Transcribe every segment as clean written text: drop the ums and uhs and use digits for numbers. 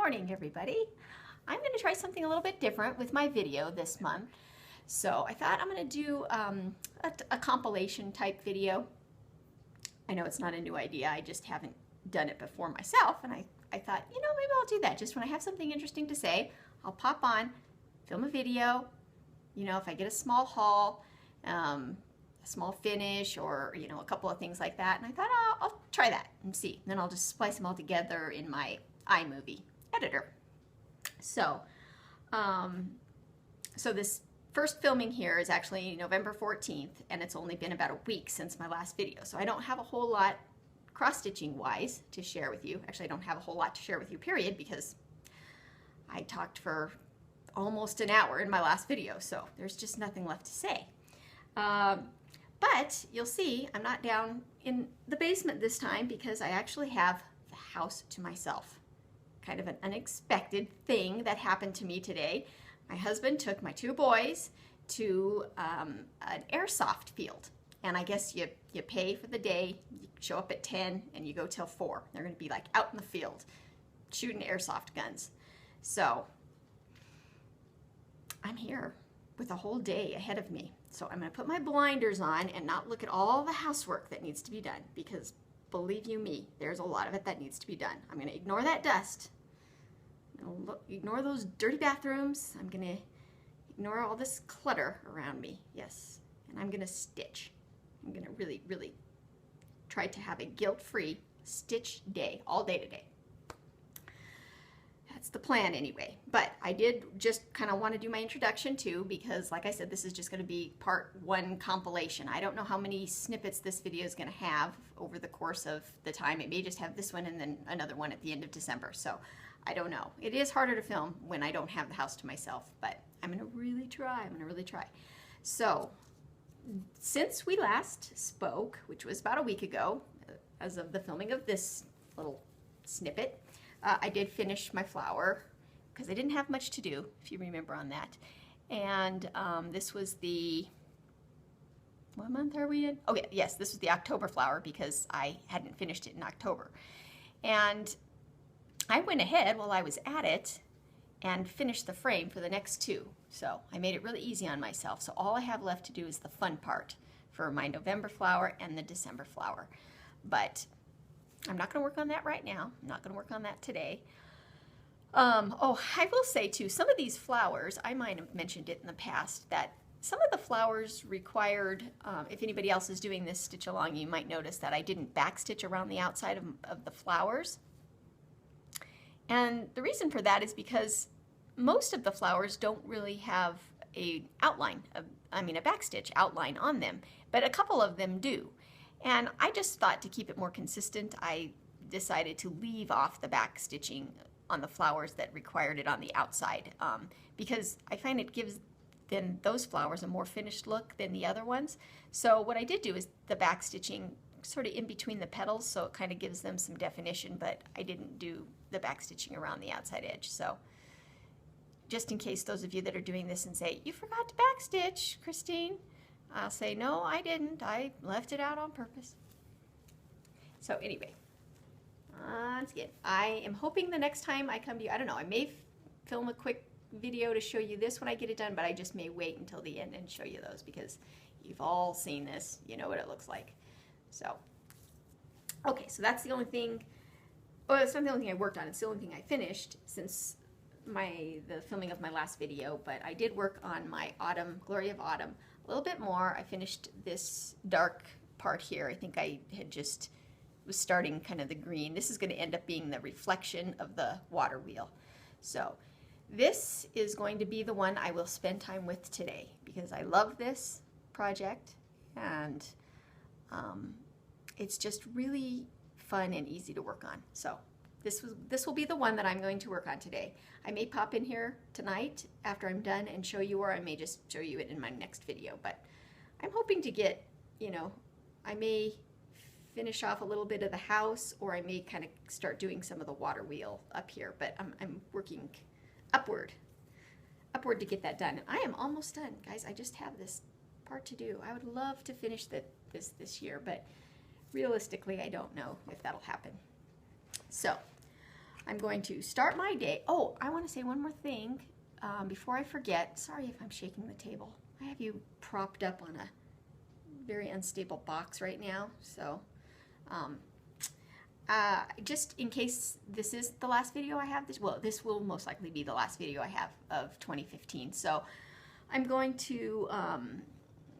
morning, everybody. I'm going to try something a little bit different with my video this month. So I thought I'm going to do a compilation type video. I know it's not a new idea, I just haven't done it before myself, and I thought, you know, maybe I'll do that. Just when I have something interesting to say, I'll pop on, film a video, you know, if I get a small haul, a small finish, or, you know, a couple of things like that. And I thought, oh, I'll try that and see. And then I'll just splice them all together in my iMovie editor. So, so this first filming here is actually November 14th, and it's only been about a week since my last video. So I don't have a whole lot cross-stitching wise to share with you. Actually, I don't have a whole lot to share with you, period, because I talked for almost an hour in my last video, so there's just nothing left to say. But you'll see I'm not down in the basement this time because I actually have the house to myself. Kind of an unexpected thing that happened to me today. My husband took my two boys to an airsoft field. And I guess you pay for the day, you show up at 10 and you go till 4. They're going to be like out in the field shooting airsoft guns. So I'm here with a whole day ahead of me. So I'm going to put my blinders on and not look at all the housework that needs to be done, because believe you me, there's a lot of it that needs to be done. I'm going to ignore that dust. Ignore those dirty bathrooms. I'm going to ignore all this clutter around me. Yes. And I'm going to stitch. I'm going to really, really try to have a guilt-free stitch day, all day today. That's the plan anyway. But I did just kind of want to do my introduction too, because like I said, this is just going to be part 1 compilation. I don't know how many snippets this video is going to have over the course of the time. It may just have this one and then another one at the end of December. So I don't know. It is harder to film when I don't have the house to myself, but I'm going to really try. I'm going to really try. So since we last spoke, which was about a week ago, as of the filming of this little snippet, I did finish my flower because I didn't have much to do, if you remember on that. And this was the, what month are we in? Oh yeah, yes, this was the October flower because I hadn't finished it in October. And I went ahead while I was at it and finished the frame for the next 2. So I made it really easy on myself. So all I have left to do is the fun part for my November flower and the December flower. But I'm not going to work on that right now. I'm not going to work on that today. Oh, I will say too, some of these flowers, I might have mentioned it in the past, that some of the flowers required, if anybody else is doing this stitch along, you might notice that I didn't backstitch around the outside of the flowers. And the reason for that is because most of the flowers don't really have a outline, a backstitch outline on them, but a couple of them do. And I just thought to keep it more consistent, I decided to leave off the back stitching on the flowers that required it on the outside, because I find it gives then those flowers a more finished look than the other ones. So what I did do is the back stitching sort of in between the petals, so it kind of gives them some definition, but I didn't do the back stitching around the outside edge. So just in case those of you that are doing this and say, you forgot to backstitch, Christine, I'll say, no, I didn't. I left it out on purpose. So anyway, once again, I am hoping the next time I come to you, I don't know, I may film a quick video to show you this when I get it done, but I just may wait until the end and show you those because you've all seen this. You know what it looks like. So, okay, so that's the only thing, oh, it's not the only thing I worked on. It's the only thing I finished since the filming of my last video, but I did work on my autumn, Glory of Autumn, a little bit more. I finished this dark part here. I think I had just was starting kind of the green. This is going to end up being the reflection of the water wheel. So this is going to be the one I will spend time with today because I love this project, and it's just really fun and easy to work on. So this will be the one that I'm going to work on today. I may pop in here tonight after I'm done and show you, or I may just show you it in my next video. But I'm hoping to get, you know, I may finish off a little bit of the house, or I may kind of start doing some of the water wheel up here. But I'm working upward to get that done. And I am almost done, guys. I just have this part to do. I would love to finish this year, but realistically, I don't know if that'll happen. So I'm going to start my day. Oh, I want to say one more thing before I forget. Sorry if I'm shaking the table. I have you propped up on a very unstable box right now. So just in case this is the last video I have, this will most likely be the last video I have of 2015. So I'm going to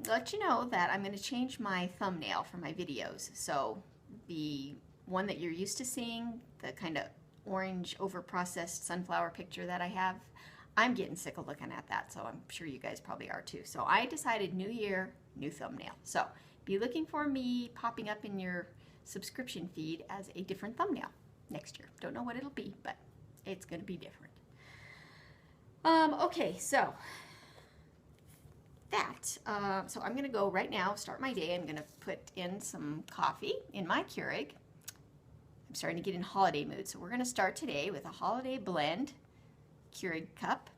let you know that I'm going to change my thumbnail for my videos. So the one that you're used to seeing, the kind of orange over-processed sunflower picture that I have, I'm getting sick of looking at that, so I'm sure you guys probably are too. So I decided new year, new thumbnail. So be looking for me popping up in your subscription feed as a different thumbnail next year. Don't know what it'll be, but it's going to be different. Okay, so so I'm going to go right now, start my day. I'm going to put in some coffee in my Keurig. I'm starting to get in holiday mood, so we're going to start today with a holiday blend Keurig cup.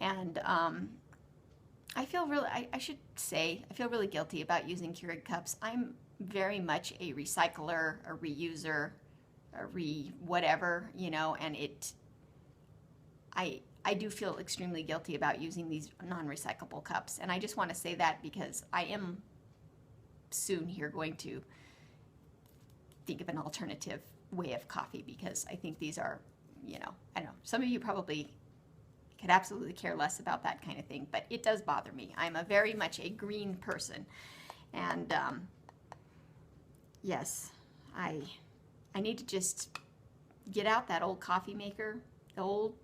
And I feel really, I should say, I feel really guilty about using Keurig cups. I'm very much a recycler, a reuser, a whatever, you know, and I do feel extremely guilty about using these non-recyclable cups. And I just want to say that because I am soon here going to think of an alternative way of coffee, because I think these are, you know, I don't know, some of you probably could absolutely care less about that kind of thing, but it does bother me. I'm a very much a green person, and yes, I need to just get out that old coffee maker, the old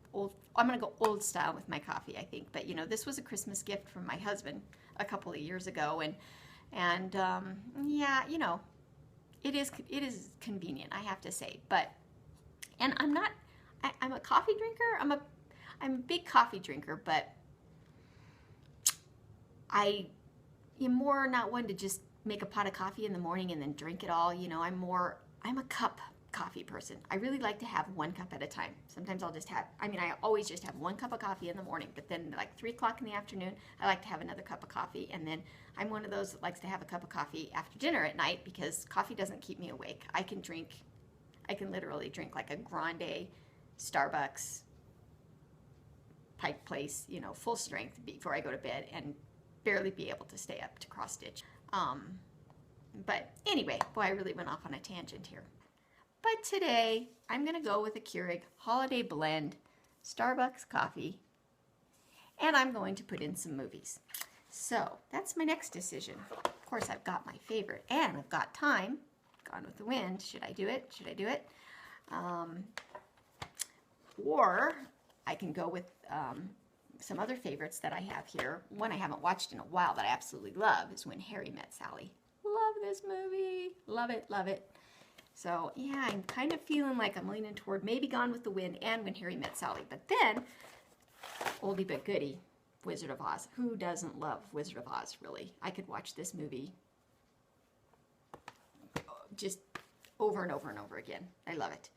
I'm gonna go old style with my coffee, I think. But you know, this was a Christmas gift from my husband a couple of years ago, and yeah, you know, it is convenient, I have to say. But and I'm a coffee drinker. I'm a big coffee drinker, but I am more not one to just make a pot of coffee in the morning and then drink it all. You know, I'm a cup coffee person. I really like to have one cup at a time. Sometimes I'll just have, I always just have one cup of coffee in the morning, but then like 3 o'clock in the afternoon, I like to have another cup of coffee. And then I'm one of those that likes to have a cup of coffee after dinner at night, because coffee doesn't keep me awake. I can literally drink like a grande Starbucks Pike Place, you know, full strength before I go to bed and barely be able to stay up to cross stitch. But anyway, boy, I really went off on a tangent here. But today, I'm going to go with a Keurig Holiday Blend Starbucks coffee, and I'm going to put in some movies. So that's my next decision. Of course, I've got my favorite, and I've got time. Gone with the Wind. Should I do it? Should I do it? Or I can go with some other favorites that I have here. One I haven't watched in a while that I absolutely love is When Harry Met Sally. Love this movie. Love it, love it. So yeah, I'm kind of feeling like I'm leaning toward maybe Gone with the Wind and When Harry Met Sally. But then, oldie but goodie, Wizard of Oz. Who doesn't love Wizard of Oz, really? I could watch this movie just over and over and over again. I love it.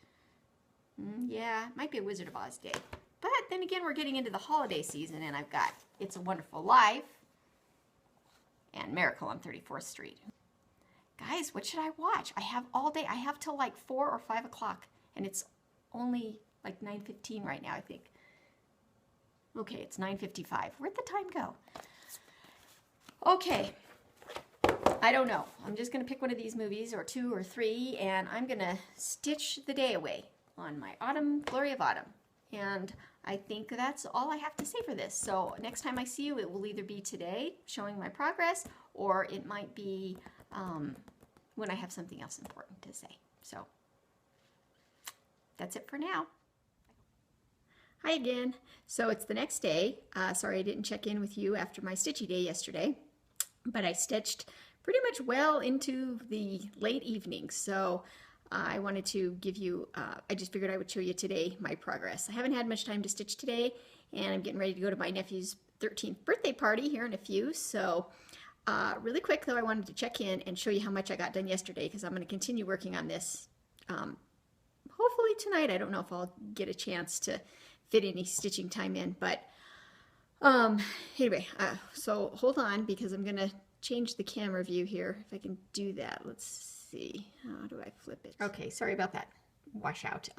Yeah, it might be a Wizard of Oz day. But then again, we're getting into the holiday season, and I've got It's a Wonderful Life and Miracle on 34th Street. Guys, what should I watch? I have all day. I have till like 4 or 5 o'clock, and it's only like 9:15 right now, I think. Okay, it's 9:55. Where'd the time go? Okay, I don't know. I'm just going to pick one of these movies, or 2 or 3, and I'm going to stitch the day away on my Autumn, Glory of Autumn. And I think that's all I have to say for this. So next time I see you, it will either be today, showing my progress, or it might be when I have something else important to say. So that's it for now. Hi again. So it's the next day. Sorry I didn't check in with you after my stitchy day yesterday, but I stitched pretty much well into the late evening. So I wanted to give you, I just figured I would show you today my progress. I haven't had much time to stitch today, and I'm getting ready to go to my nephew's 13th birthday party here in a few. So really quick though, I wanted to check in and show you how much I got done yesterday, because I'm going to continue working on this hopefully tonight. I don't know if I'll get a chance to fit any stitching time in, but anyway, so hold on, because I'm going to change the camera view here, if I can do that. Let's see, how do I flip it? Okay, sorry about that. wash out.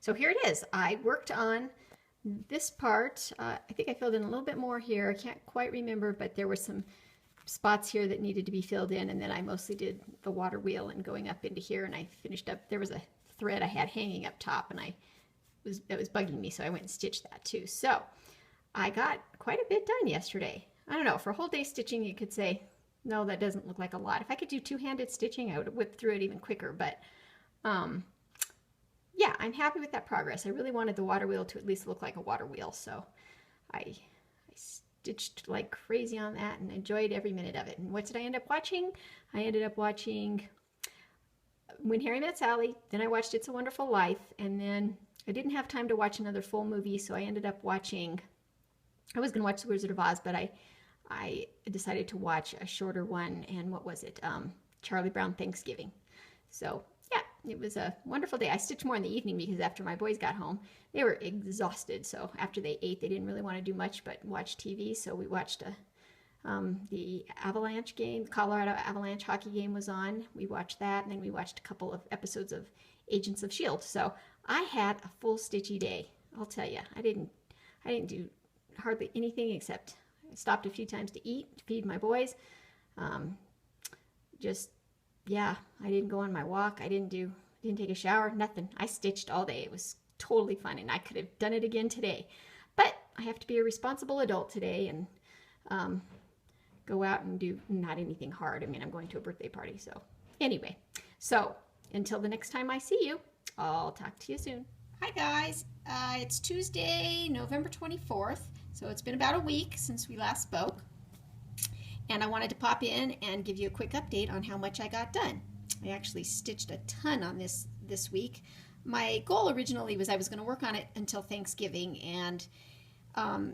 So here it is. I worked on this part. I think I filled in a little bit more here. I can't quite remember, but there were some spots here that needed to be filled in, and then I mostly did the water wheel and going up into here, and I finished up. There was a thread I had hanging up top, and that was bugging me, so I went and stitched that too. So I got quite a bit done yesterday. I don't know, for a whole day stitching, you could say, no, that doesn't look like a lot. If I could do two-handed stitching, I would have whipped through it even quicker, but yeah, I'm happy with that progress. I really wanted the water wheel to at least look like a water wheel, so I stitched like crazy on that and enjoyed every minute of it. And what did I end up watching? I ended up watching When Harry Met Sally, then I watched It's a Wonderful Life, and then I didn't have time to watch another full movie, so I ended up watching, I was going to watch The Wizard of Oz, but I decided to watch a shorter one, and what was it? Charlie Brown Thanksgiving. So yeah, it was a wonderful day. I stitched more in the evening because after my boys got home, they were exhausted. So after they ate, they didn't really want to do much but watch TV. So we watched the Avalanche game, Colorado Avalanche hockey game was on. We watched that, and then we watched a couple of episodes of Agents of S.H.I.E.L.D. So I had a full stitchy day. I'll tell you, I didn't do hardly anything except I stopped a few times to eat, to feed my boys. Yeah, I didn't go on my walk. I didn't take a shower, nothing. I stitched all day. It was totally fun, and I could have done it again today. But I have to be a responsible adult today and go out and do not anything hard. I mean, I'm going to a birthday party, so anyway. So until the next time I see you, I'll talk to you soon. Hi guys, it's Tuesday, November 24th, so it's been about a week since we last spoke. And I wanted to pop in and give you a quick update on how much I got done. I actually stitched a ton on this week. My goal originally was I was going to work on it until Thanksgiving, and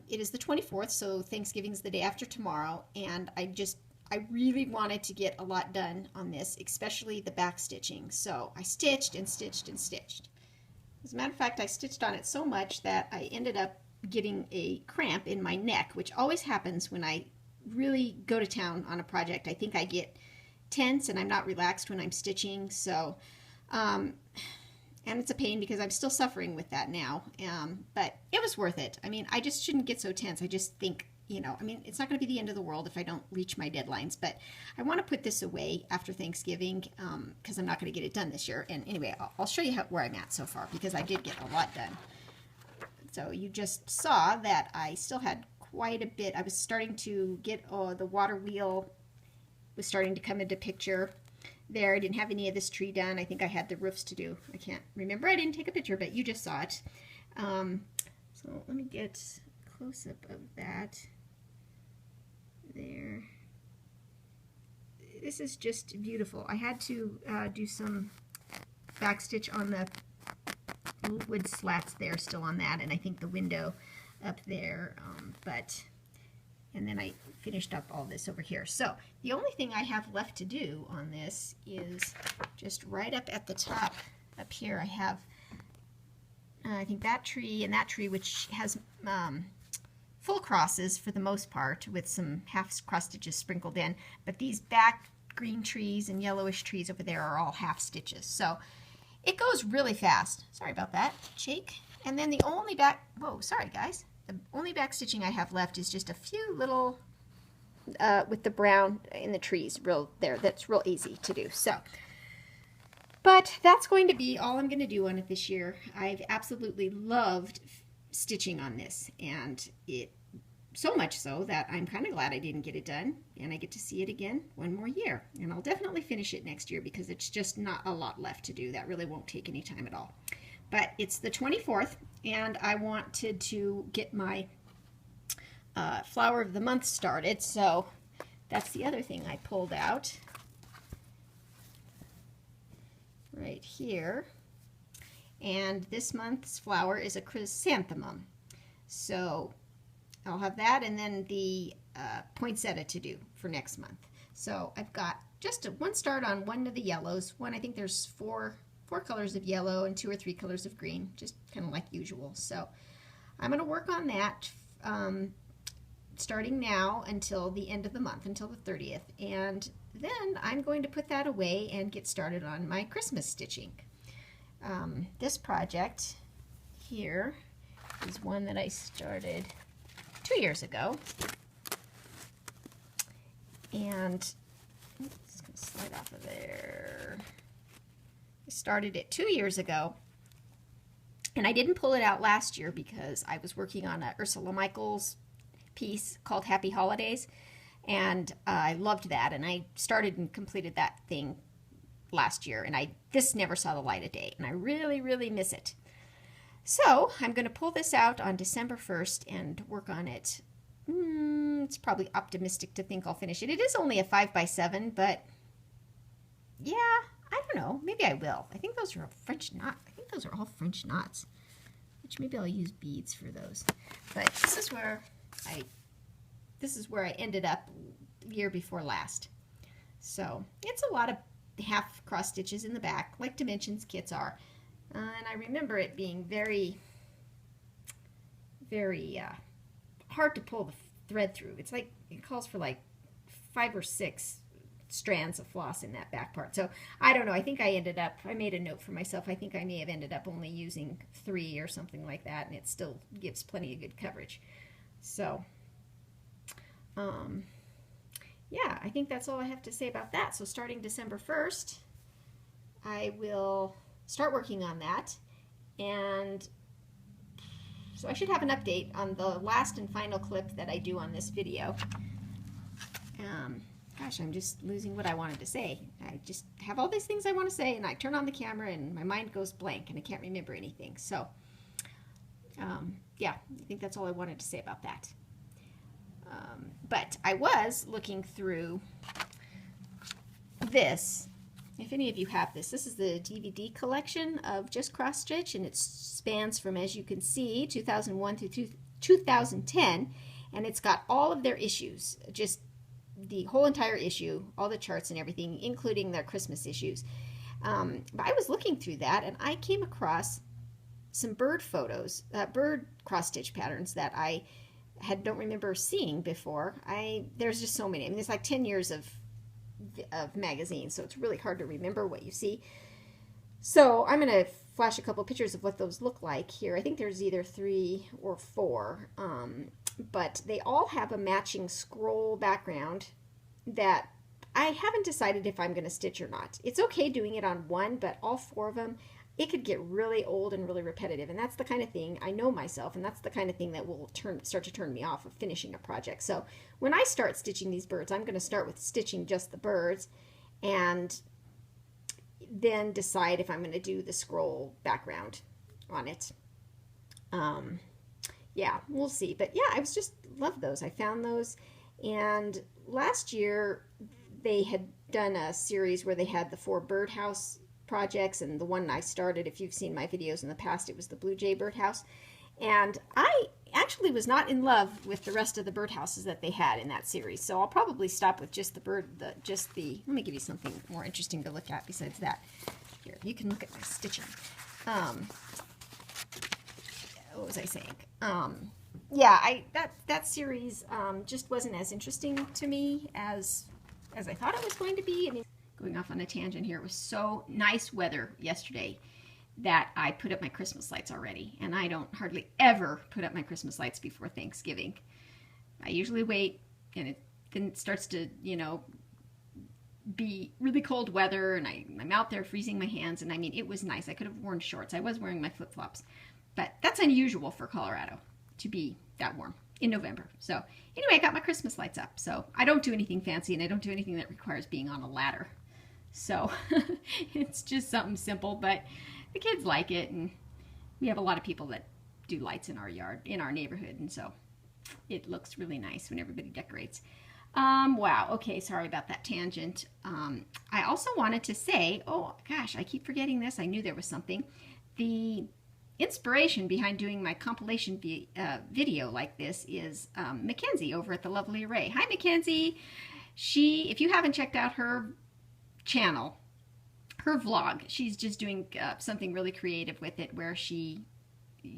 it is the 24th, so Thanksgiving's the day after tomorrow, and I really wanted to get a lot done on this, especially the back stitching. So I stitched and stitched and stitched. As a matter of fact, I stitched on it so much that I ended up getting a cramp in my neck, which always happens when I really go to town on a project. I think I get tense and I'm not relaxed when I'm stitching, so and it's a pain because I'm still suffering with that now, but it was worth it. I mean, I just shouldn't get so tense. I just think, you know, I mean, it's not going to be the end of the world if I don't reach my deadlines, but I want to put this away after Thanksgiving because I'm not going to get it done this year. And anyway, I'll show you where I'm at so far because I did get a lot done. So you just saw that I still had quite a bit. I was starting to get the water wheel was starting to come into picture there. I didn't have any of this tree done. I think I had the roofs to do. I can't remember. I didn't take a picture, but you just saw it. So let me get a close-up of that. There. This is just beautiful. I had to do some backstitch on the wood slats there, still on that, and I think the window up there, and then I finished up all this over here. So the only thing I have left to do on this is just right up at the top up here. I have I think that tree and that tree, which has full crosses for the most part with some half cross stitches sprinkled in, but these back green trees and yellowish trees over there are all half stitches. So it goes really fast. Sorry about that, Jake. And then the only back, whoa, sorry guys. The only back stitching I have left is just a few little, with the brown in the trees, that's real easy to do. So, but that's going to be all I'm going to do on it this year. I've absolutely loved stitching on this, and it so much so that I'm kind of glad I didn't get it done, and I get to see it again one more year. And I'll definitely finish it next year because it's just not a lot left to do. That really won't take any time at all. But it's the 24th, and I wanted to get my flower of the month started, so that's the other thing I pulled out right here. And this month's flower is a chrysanthemum. So I'll have that, and then the poinsettia to do for next month. So I've got just one start on one of the yellows. I think there's four colors of yellow and 2 or 3 colors of green, just kind of like usual. So I'm going to work on that starting now until the end of the month, until the 30th. And then I'm going to put that away and get started on my Christmas stitching. This project here is one that I started 2 years ago. And it's going to slide off of there. I started it 2 years ago. And I didn't pull it out last year because I was working on a Ursula Michaels piece called Happy Holidays. And I loved that. And I started and completed that thing last year. And this never saw the light of day. And I really, really miss it. So I'm going to pull this out on December 1st and work on it. It's probably optimistic to think I'll finish it. It is only a 5x7, but yeah, I don't know. Maybe I will. I think those are French knots. I think those are all French knots, which maybe I'll use beads for those. But this is where I ended up the year before last. So it's a lot of half cross stitches in the back, like Dimensions kits are. And I remember it being very, very hard to pull the thread through. It's like, it calls for like 5 or 6 strands of floss in that back part. So I don't know. I think I made a note for myself. I think I may have ended up only using 3 or something like that, and it still gives plenty of good coverage. So, yeah, I think that's all I have to say about that. So starting December 1st, I will start working on that, and so I should have an update on the last and final clip that I do on this video. Gosh, I'm just losing what I wanted to say. I just have all these things I want to say, and I turn on the camera and my mind goes blank and I can't remember anything. So yeah, I think that's all I wanted to say about that. But I was looking through this. If any of you have this is the DVD collection of Just Cross Stitch, and it spans from, as you can see, 2001 through 2010, and it's got all of their issues, just the whole entire issue, all the charts and everything, including their Christmas issues. But I was looking through that, and I came across some bird photos, bird cross stitch patterns that I don't remember seeing before. There's just so many. I mean, there's like 10 years of magazines, so it's really hard to remember what you see. So I'm going to flash a couple pictures of what those look like here. I think there's either 3 or 4, but they all have a matching scroll background that I haven't decided if I'm going to stitch or not. It's okay doing it on one, but all 4 of them, it could get really old and really repetitive, and that's the kind of thing, I know myself, and that's the kind of thing that will start to turn me off of finishing a project. So when I start stitching these birds, I'm going to start with stitching just the birds and then decide if I'm going to do the scroll background on it. Yeah, we'll see. But yeah, I love those. I found those, and last year they had done a series where they had the 4 birdhouse projects, and the one I started, if you've seen my videos in the past, it was the Blue Jay birdhouse. And I actually was not in love with the rest of the birdhouses that they had in that series, so I'll probably stop with just let me give you something more interesting to look at besides that. Here, you can look at my stitching. What was I saying? Yeah, that series just wasn't as interesting to me as I thought it was going to be. I mean, going off on a tangent here, it was so nice weather yesterday that I put up my Christmas lights already, and I don't hardly ever put up my Christmas lights before Thanksgiving. I usually wait, and then it starts to, you know, be really cold weather, and I'm out there freezing my hands, and I mean, it was nice. I could have worn shorts. I was wearing my flip-flops, but that's unusual for Colorado to be that warm in November. So anyway, I got my Christmas lights up. So I don't do anything fancy, and I don't do anything that requires being on a ladder. So it's just something simple, but the kids like it, and we have a lot of people that do lights in our yard, in our neighborhood, and so it looks really nice when everybody decorates. Wow, okay, sorry about that tangent. I also wanted to say, oh gosh, I keep forgetting this. I knew there was something. The inspiration behind doing my compilation video like this is Mackenzie over at The Lovely Array. Hi, Mackenzie. If you haven't checked out her channel, her vlog, she's just doing something really creative with it, where she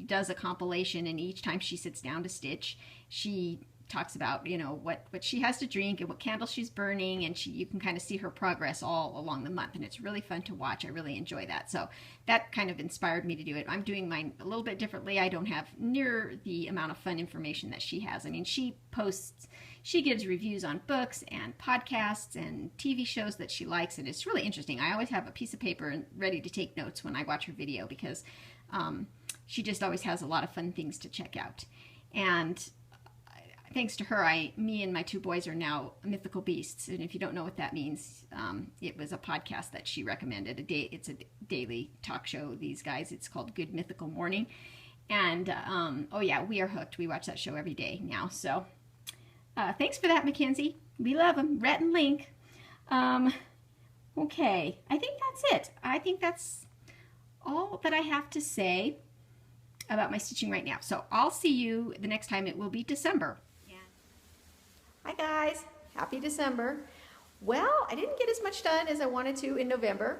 does a compilation, and each time she sits down to stitch, she talks about, you know, what she has to drink and what candles she's burning, and you can kind of see her progress all along the month, and it's really fun to watch. I really enjoy that. So that kind of inspired me to do it. I'm doing mine a little bit differently. I don't have near the amount of fun information that she has. I mean, she gives reviews on books and podcasts and TV shows that she likes, and it's really interesting. I always have a piece of paper ready to take notes when I watch her video, because she just always has a lot of fun things to check out. And thanks to her, me and my 2 boys are now mythical beasts. And if you don't know what that means, it was a podcast that she recommended. It's a daily talk show, these guys. It's called Good Mythical Morning. And oh yeah, we are hooked. We watch that show every day now. So thanks for that, Mackenzie. We love them. Rhett and Link. Okay, I think that's it. I think that's all that I have to say about my stitching right now. So I'll see you the next time. It will be December. Yeah. Hi guys, happy December. Well, I didn't get as much done as I wanted to in November.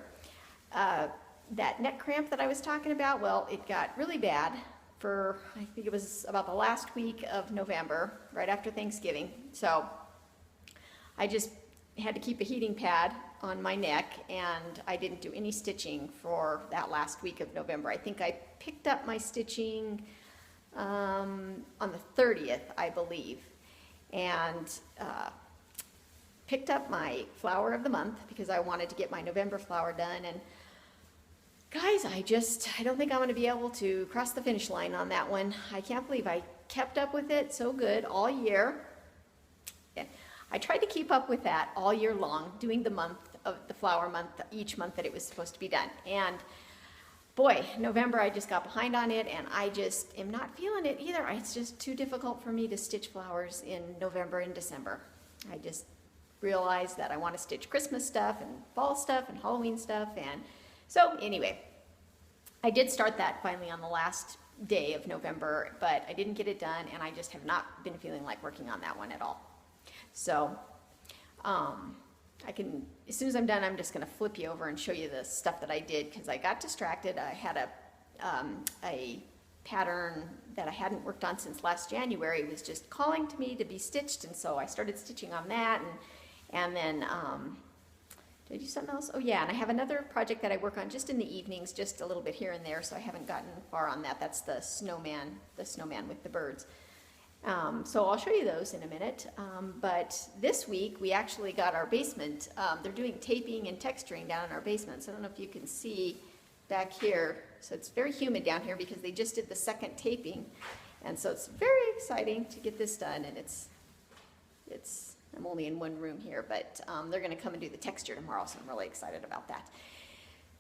That neck cramp that I was talking about, well, it got really bad for, I think it was about the last week of November, right after Thanksgiving. So I just had to keep a heating pad on my neck, and I didn't do any stitching for that last week of November. I think I picked up my stitching on the 30th, I believe, and picked up my flower of the month because I wanted to get my November flower done. And guys, I don't think I'm going to be able to cross the finish line on that one. I can't believe I kept up with it so good all year. Yeah. I tried to keep up with that all year long, doing the month of the flower month, each month that it was supposed to be done. And boy, November I just got behind on it, and I just am not feeling it either. It's just too difficult for me to stitch flowers in November and December. I just realized that I want to stitch Christmas stuff and fall stuff and Halloween stuff. And so anyway, I did start that finally on the last day of November, but I didn't get it done, and I just have not been feeling like working on that one at all. So as soon as I'm done, I'm just going to flip you over and show you the stuff that I did, because I got distracted. I had a pattern that I hadn't worked on since last January. It was just calling to me to be stitched, and so I started stitching on that, and then did I do something else? Oh yeah, and I have another project that I work on just in the evenings, just a little bit here and there, so I haven't gotten far on that. That's the snowman with the birds. So I'll show you those in a minute, but this week we actually got our basement, they're doing taping and texturing down in our basement, so I don't know if you can see back here. So it's very humid down here because they just did the second taping, and so it's very exciting to get this done. And I'm only in one room here, but they're going to come and do the texture tomorrow, so I'm really excited about that.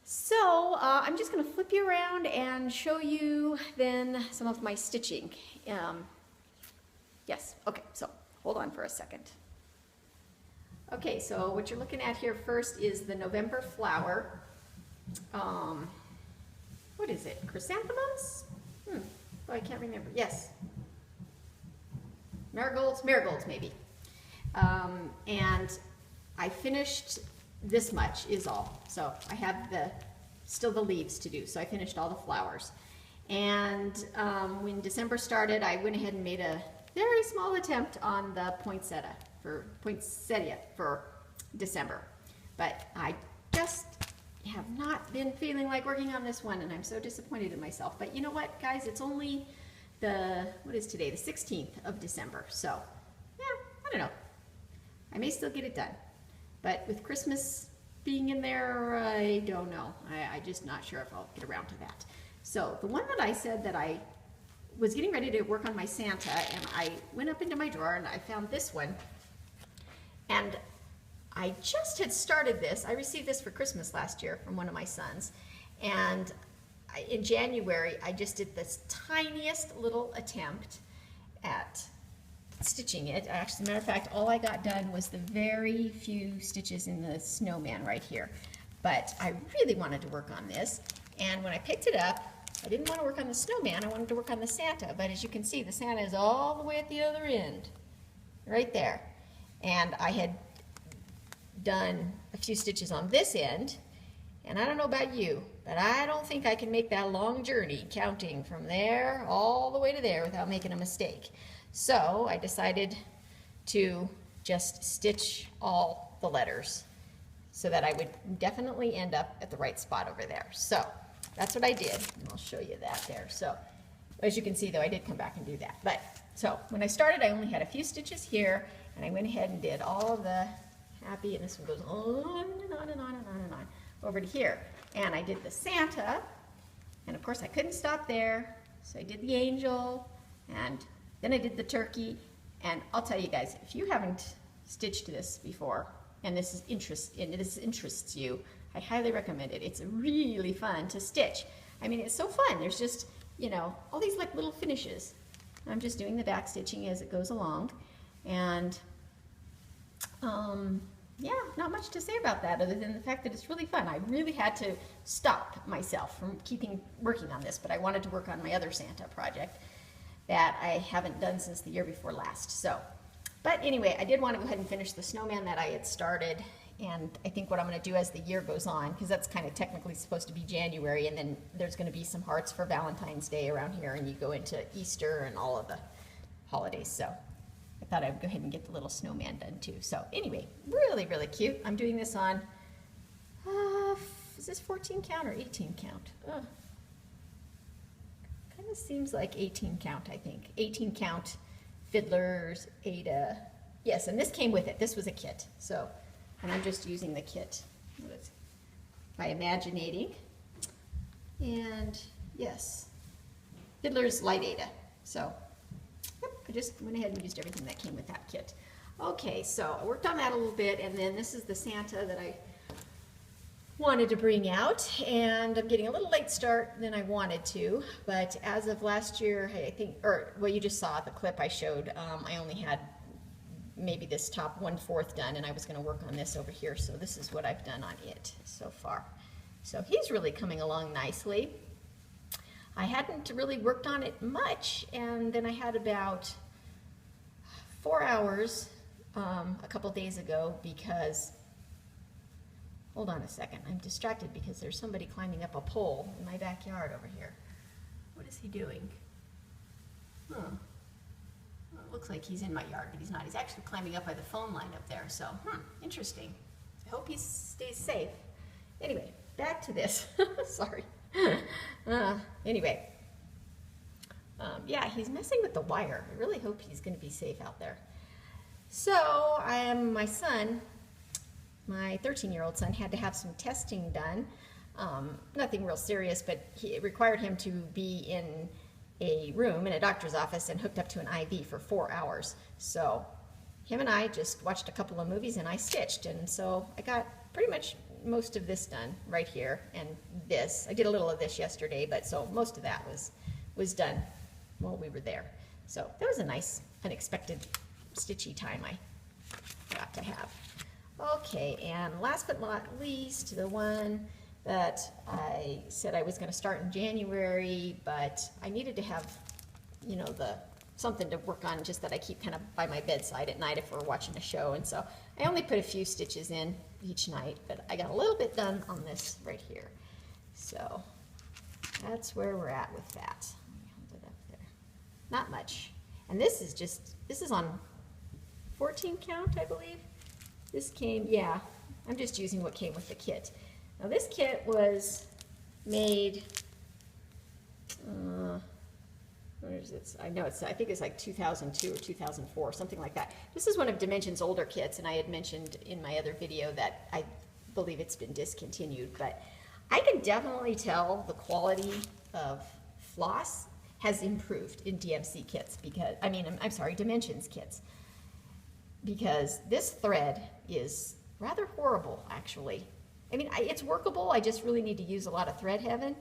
So I'm just going to flip you around and show you then some of my stitching. Yes, okay, so hold on for a second. Okay, so what you're looking at here first is the November flower. What is it? Chrysanthemums? Oh, I can't remember. Yes. Marigolds maybe. And I finished this much is all. So I have still the leaves to do. So I finished all the flowers. And when December started, I went ahead and made a very small attempt on the poinsettia for December. But I just have not been feeling like working on this one, and I'm so disappointed in myself. But you know what, guys? It's only what is today? The 16th of December. So, yeah, I don't know. I may still get it done. But with Christmas being in there, I don't know. I'm just not sure if I'll get around to that. So the one that I said that I was getting ready to work on my Santa, and I went up into my drawer and I found this one. And I just had started this. I received this for Christmas last year from one of my sons. And in January, I just did this tiniest little attempt at stitching it. Actually, as a matter of fact, all I got done was the very few stitches in the snowman right here. But I really wanted to work on this. And when I picked it up, I didn't want to work on the snowman. I wanted to work on the Santa. But as you can see, the Santa is all the way at the other end, right there. And I had done a few stitches on this end, and I don't know about you, but I don't think I can make that long journey counting from there all the way to there without making a mistake. So I decided to just stitch all the letters so that I would definitely end up at the right spot over there. So that's what I did, and I'll show you that there. So as you can see though, I did come back and do that. But so when I started, I only had a few stitches here, and I went ahead and did all of the happy, and this one goes on and on and on and on and on over to here. And I did the Santa, and of course I couldn't stop there, so I did the angel, and then I did the turkey. And I'll tell you guys, if you haven't stitched this before, and this interests you, I highly recommend it. It's really fun to stitch. I mean, it's so fun. There's just, you know, all these like little finishes. I'm just doing the back stitching as it goes along, and yeah, not much to say about that other than the fact that it's really fun. I really had to stop myself from working on this, but I wanted to work on my other Santa project that I haven't done since the year before last. So, but anyway, I did want to go ahead and finish the snowman that I had started, and I think what I'm going to do as the year goes on, because that's kind of technically supposed to be January, and then there's going to be some hearts for Valentine's Day around here, and you go into Easter and all of the holidays. So I thought I'd go ahead and get the little snowman done too. So anyway, really, really cute. I'm doing this on, is this 14 count or 18 count? Kind of seems like 18 count, I think. 18 count fiddlers, Ada. Yes, and this came with it. This was a kit. So, and I'm just using the kit by imaginating. And yes, fiddlers light Ada. So, yep, I just went ahead and used everything that came with that kit. Okay, so I worked on that a little bit, and then this is the Santa that I wanted to bring out, and I'm getting a little late start than I wanted to, but as of last year, I think, or well, you just saw the clip I showed, I only had maybe this top 1/4 done, and I was going to work on this over here, so this is what I've done on it so far. So he's really coming along nicely. I hadn't really worked on it much, and then I had about 4 hours a couple days ago because, hold on a second, I'm distracted because there's somebody climbing up a pole in my backyard over here. What is he doing? Well, it looks like he's in my yard, but he's not. He's actually climbing up by the phone line up there, so interesting. I hope he stays safe. Anyway, back to this. Sorry. Anyway, yeah, he's messing with the wire. I really hope he's going to be safe out there. So, my son, my 13-year-old son, had to have some testing done. Nothing real serious, but it required him to be in a room in a doctor's office and hooked up to an IV for 4 hours. So him and I just watched a couple of movies and I stitched, and so I got pretty much most of this done right here, and this. I did a little of this yesterday, but so most of that was done while we were there. So that was a nice, unexpected stitchy time I got to have. Okay, and last but not least, the one that I said I was going to start in January, but I needed to have, you know, something to work on, just that I keep kind of by my bedside at night if we're watching a show, and so I only put a few stitches in each night, but I got a little bit done on this right here. So that's where we're at with that. Let me hold it up there. Not much. And this is on 14 count, I believe. This came, yeah, I'm just using what came with the kit. Now this kit was made, where is it? I know I think it's like 2002 or 2004, something like that. This is one of Dimension's older kits, and I had mentioned in my other video that I believe it's been discontinued, but I can definitely tell the quality of floss has improved in DMC kits because, I'm sorry, Dimension's kits. Because this thread is rather horrible, actually. I mean, it's workable, I just really need to use a lot of thread heaven,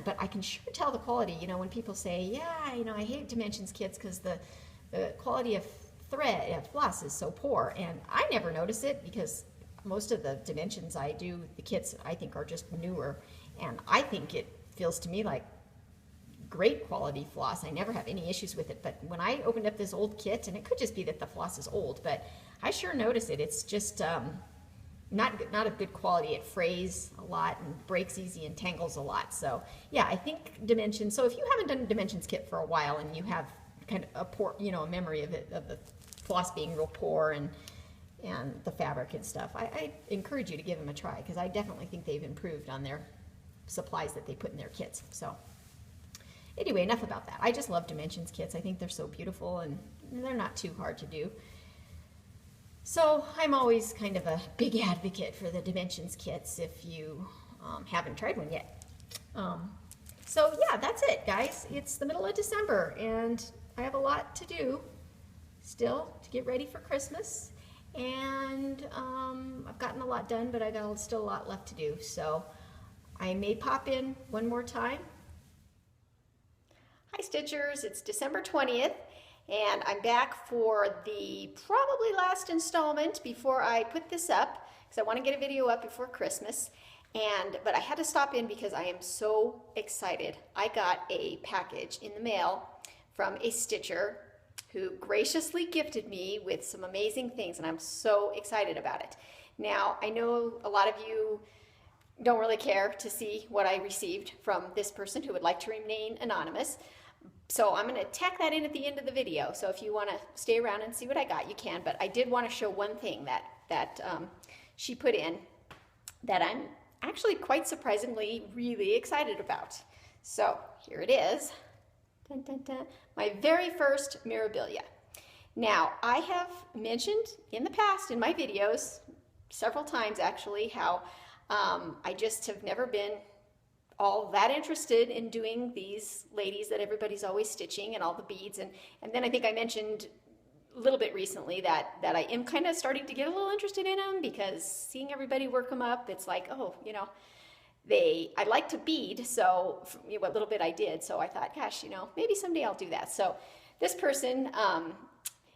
but I can sure tell the quality, you know, when people say, yeah, you know, I hate Dimensions kits because the quality of floss is so poor, and I never notice it because most of the Dimensions I do, the kits I think are just newer, and I think it feels to me like great quality floss. I never have any issues with it, but when I opened up this old kit, and it could just be that the floss is old, but I sure notice it. It's just not of good quality. It frays a lot and breaks easy and tangles a lot. So yeah, I think Dimensions, so if you haven't done a Dimensions kit for a while and you have kind of a poor, you know, a memory of it, of the floss being real poor and the fabric and stuff. I encourage you to give them a try, because I definitely think they've improved on their supplies that they put in their kits. So anyway, enough about that. I just love Dimensions kits. I think they're so beautiful and they're not too hard to do. So I'm always kind of a big advocate for the Dimensions kits if you haven't tried one yet. So yeah, that's it, guys. It's the middle of December and I have a lot to do still to get ready for Christmas. And I've gotten a lot done, but I got still a lot left to do. So I may pop in one more time. Hi Stitchers, it's December 20th and I'm back for the probably last installment before I put this up, because I want to get a video up before Christmas. But I had to stop in because I am so excited. I got a package in the mail from a stitcher who graciously gifted me with some amazing things, and I'm so excited about it. Now, I know a lot of you don't really care to see what I received from this person who would like to remain anonymous. So I'm going to tack that in at the end of the video. So if you want to stay around and see what I got, you can. But I did want to show one thing that she put in that I'm actually quite surprisingly really excited about. So here it is. Dun, dun, dun. My very first Mirabilia. Now, I have mentioned in the past in my videos, several times actually, how I just have never been all that interested in doing these ladies that everybody's always stitching and all the beads. And then I think I mentioned a little bit recently that I am kind of starting to get a little interested in them, because seeing everybody work them up, it's like, oh, you know, I like to bead, so what little bit I did, so I thought, gosh, you know, maybe someday I'll do that. So this person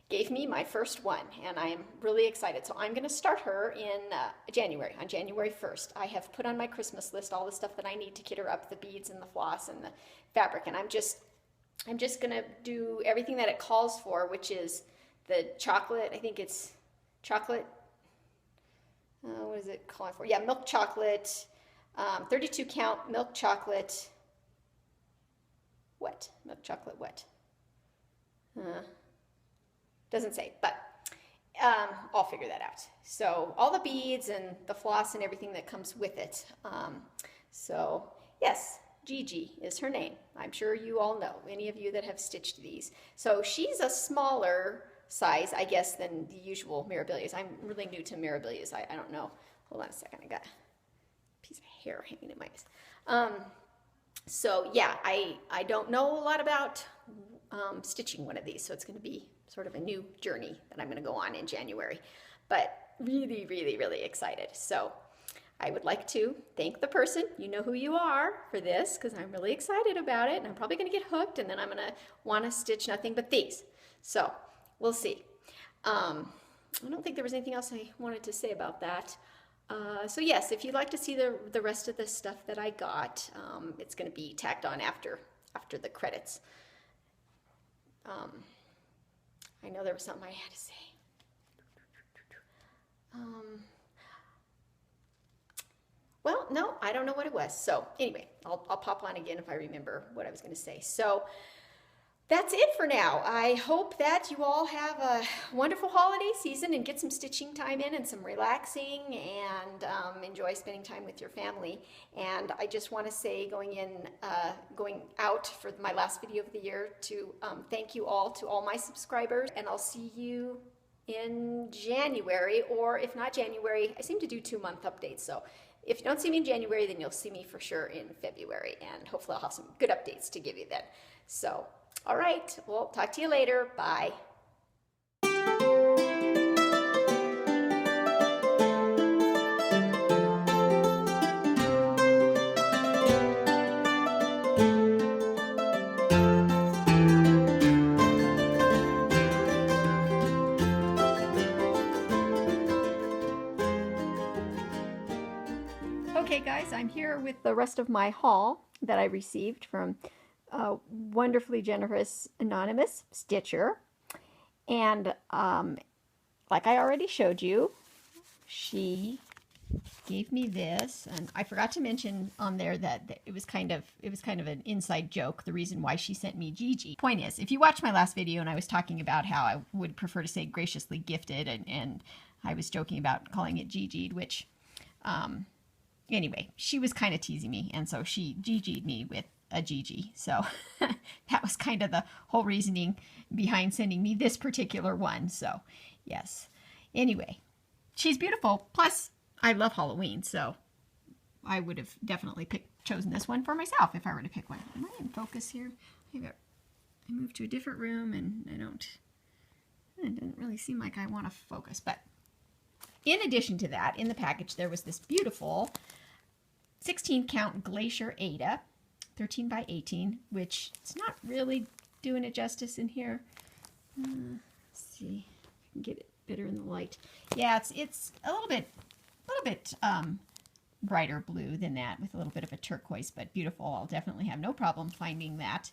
gave me my first one, and I am really excited. So I'm going to start her in January, on January 1st. I have put on my Christmas list all the stuff that I need to kit her up, the beads and the floss and the fabric, and I'm just going to do everything that it calls for, which is the chocolate, I think it's chocolate, what is it calling for? Yeah, milk chocolate, 32 count milk chocolate, wet, milk chocolate wet. Doesn't say, but I'll figure that out. So all the beads and the floss and everything that comes with it. So yes, Gigi is her name. I'm sure you all know, any of you that have stitched these. So she's a smaller size, I guess, than the usual Mirabilias. I'm really new to Mirabilias. I don't know. Hold on a second. I got a piece of hair hanging in my eyes. So yeah, I don't know a lot about stitching one of these, so it's going to be sort of a new journey that I'm going to go on in January. But really, really, really excited. So I would like to thank the person, you know who you are, for this, because I'm really excited about it, and I'm probably going to get hooked, and then I'm going to want to stitch nothing but these. So we'll see. I don't think there was anything else I wanted to say about that. So yes, if you'd like to see the rest of the stuff that I got, it's going to be tacked on after the credits. I know there was something I had to say. Well, no, I don't know what it was. So anyway, I'll pop on again if I remember what I was going to say. So that's it for now. I hope that you all have a wonderful holiday season and get some stitching time in and some relaxing, and enjoy spending time with your family. And I just want to say, going out for my last video of the year, to thank you all, to all my subscribers, and I'll see you in January, or if not January, I seem to do 2-month updates. So if you don't see me in January, then you'll see me for sure in February, and hopefully I'll have some good updates to give you then. So, all right, well, talk to you later. Bye. Okay guys, I'm here with the rest of my haul that I received from a wonderfully generous anonymous stitcher. And like I already showed you, she gave me this, and I forgot to mention on there that it was kind of an inside joke, the reason why she sent me Gigi. Point is, if you watched my last video and I was talking about how I would prefer to say graciously gifted, and I was joking about calling it Gigi'd, which anyway, she was kind of teasing me, and so she Gigi'd me with a Gigi. So that was kind of the whole reasoning behind sending me this particular one. So yes, anyway, she's beautiful. Plus, I love Halloween, so I would have definitely chosen this one for myself if I were to pick one. Am I in focus here? I moved to a different room, and it doesn't really seem like I want to focus. But in addition to that, in the package, there was this beautiful 16 count Glacier Ada, 13 by 18, which it's not really doing it justice in here. Let's see if I can get it better in the light. Yeah, it's a little bit brighter blue than that, with a little bit of a turquoise, but beautiful. I'll definitely have no problem finding that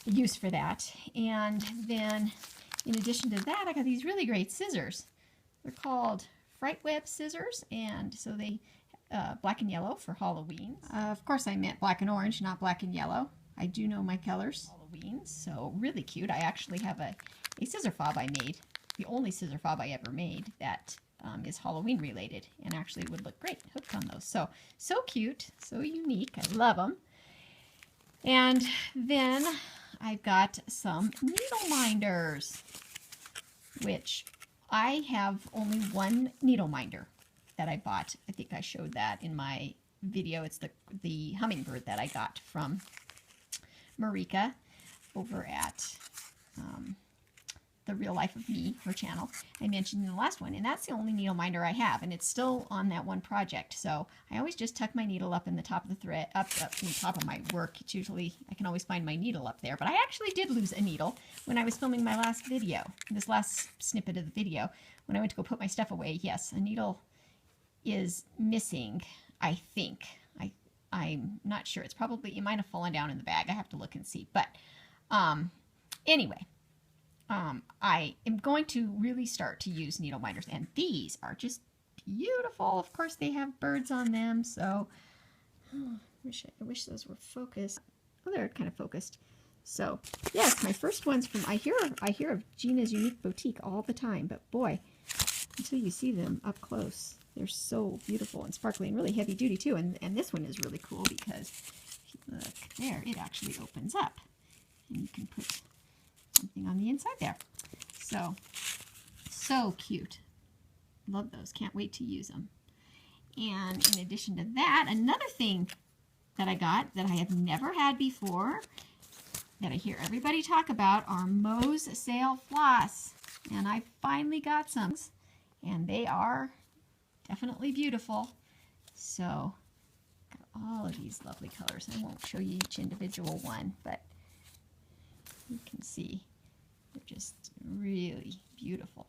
use for that. And then in addition to that, I got these really great scissors. They're called Fright Web scissors, and so they black and yellow for Halloween. Of course I meant black and orange, not black and yellow. I do know my colors. Halloween, so really cute. I actually have a scissor fob I made, the only scissor fob I ever made that is Halloween related, and actually would look great hooked on those. So cute, so unique. I love them. And then I've got some needle minders, which I have only one needle minder that I bought. I think I showed that in my video. It's the hummingbird that I got from Marika over at The Real Life of Me, her channel, I mentioned in the last one, and that's the only needle minder I have, and it's still on that one project. So I always just tuck my needle up in the top of the thread, up in the top of my work. It's usually, I can always find my needle up there, but I actually did lose a needle when I was filming my last video, this last snippet of the video. When I went to go put my stuff away, yes, a needle is missing, I think. I'm not sure. It's probably, it might have fallen down in the bag. I have to look and see. But anyway, I am going to really start to use needle minders, and these are just beautiful. Of course, they have birds on them, so I wish those were focused. Oh, they're kind of focused. So yes, my first one's from, I hear of Gina's Unique Boutique all the time, but boy, until you see them up close, they're so beautiful and sparkly and really heavy duty too. And this one is really cool because if you look there, it actually opens up, and you can put something on the inside there. So cute. Love those. Can't wait to use them. And in addition to that, another thing that I got that I have never had before, that I hear everybody talk about, are Moe's Sale Floss. And I finally got some, and they are definitely beautiful. So got all of these lovely colors. I won't show you each individual one, but you can see they're just really beautiful,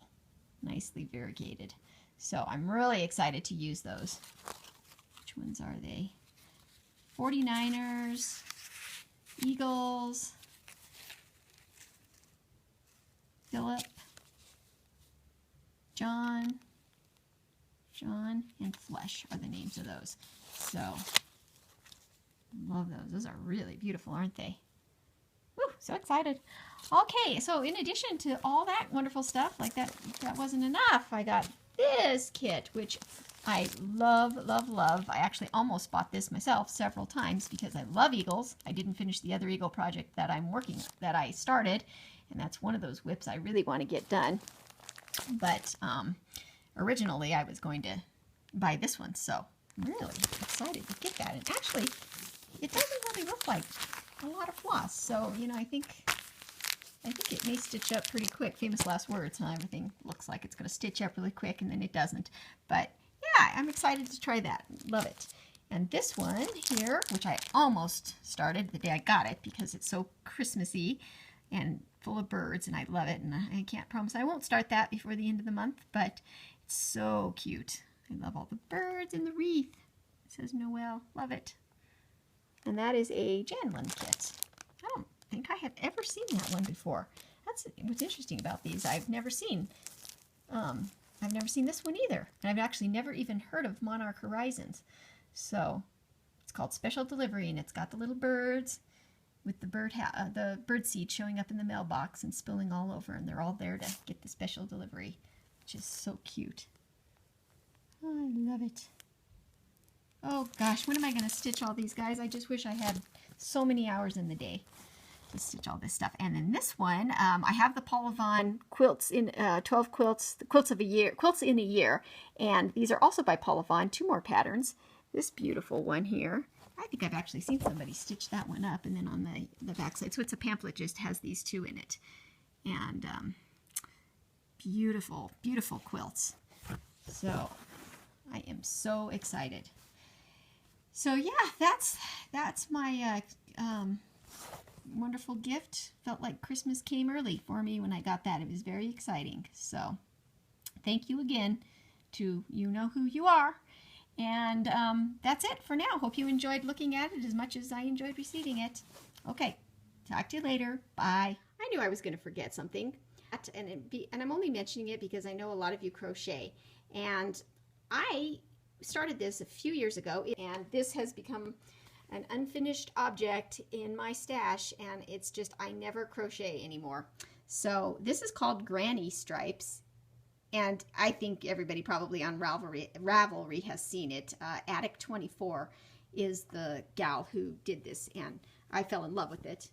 nicely variegated. So I'm really excited to use those. Which ones are they? 49ers, Eagles, Philip, John, and Flesh are the names of those. So love those. Those are really beautiful, aren't they? Woo, so excited. Okay, so in addition to all that wonderful stuff, like that wasn't enough, I got this kit, which I love, love, love. I actually almost bought this myself several times because I love eagles. I didn't finish the other eagle project that I started, and that's one of those whips I really want to get done. But originally I was going to buy this one, so I'm really excited to get that. And actually, it doesn't really look like a lot of floss, so you know, I think it may stitch up pretty quick. Famous last words, huh? Everything looks like it's going to stitch up really quick, and then it doesn't. But yeah, I'm excited to try that. Love it. And this one here, which I almost started the day I got it because it's so Christmassy and full of birds, and I love it. And I can't promise I won't start that before the end of the month, but it's so cute. I love all the birds and the wreath. It says Noel. Love it. And that is a Janlin kit. I don't think I have ever seen that one before. That's what's interesting about these. I've never seen I've never seen this one either. And I've actually never even heard of Monarch Horizons. So it's called Special Delivery, and it's got the little birds with the bird seed showing up in the mailbox and spilling all over, and they're all there to get the special delivery, which is so cute. Oh, I love it. Oh gosh, when am I going to stitch all these guys? I just wish I had so many hours in the day to stitch all this stuff. And then this one, I have the Paula Vaughn quilts in 12 quilts, the quilts in a year, and these are also by Paula Vaughn. 2 more patterns. This beautiful one here. I think I've actually seen somebody stitch that one up, and then on the back side. So it's a pamphlet, just has these 2 in it. And beautiful, beautiful quilts. So I am so excited. So yeah, that's my wonderful gift. Felt like Christmas came early for me when I got that. It was very exciting. So thank you again to you know who you are. And that's it for now. Hope you enjoyed looking at it as much as I enjoyed receiving it. Okay, talk to you later. Bye. I knew I was going to forget something. And I'm only mentioning it because I know a lot of you crochet. And I started this a few years ago, and this has become an unfinished object in my stash, and it's just, I never crochet anymore. So this is called Granny Stripes. And I think everybody probably on Ravelry has seen it. Attic 24 is the gal who did this, and I fell in love with it.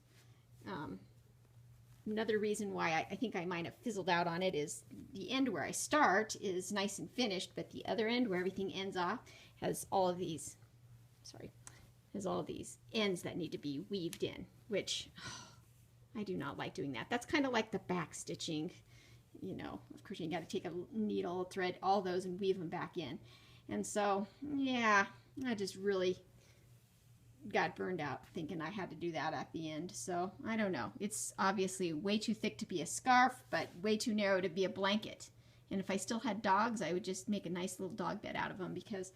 Another reason why I think I might have fizzled out on it is the end where I start is nice and finished, but the other end where everything ends off has all of these, has all of these ends that need to be weaved in, which I do not like doing that. That's kind of like the back stitching. You know, of course, you got to take a needle, thread, all those, and weave them back in. And so, yeah, I just really got burned out thinking I had to do that at the end. So, I don't know. It's obviously way too thick to be a scarf, but way too narrow to be a blanket. And if I still had dogs, I would just make a nice little dog bed out of them, because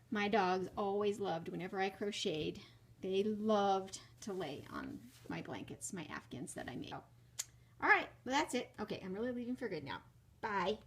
my dogs always loved, whenever I crocheted, they loved to lay on my blankets, my Afghans that I made. All right, well, that's it. Okay, I'm really leaving for good now. Bye.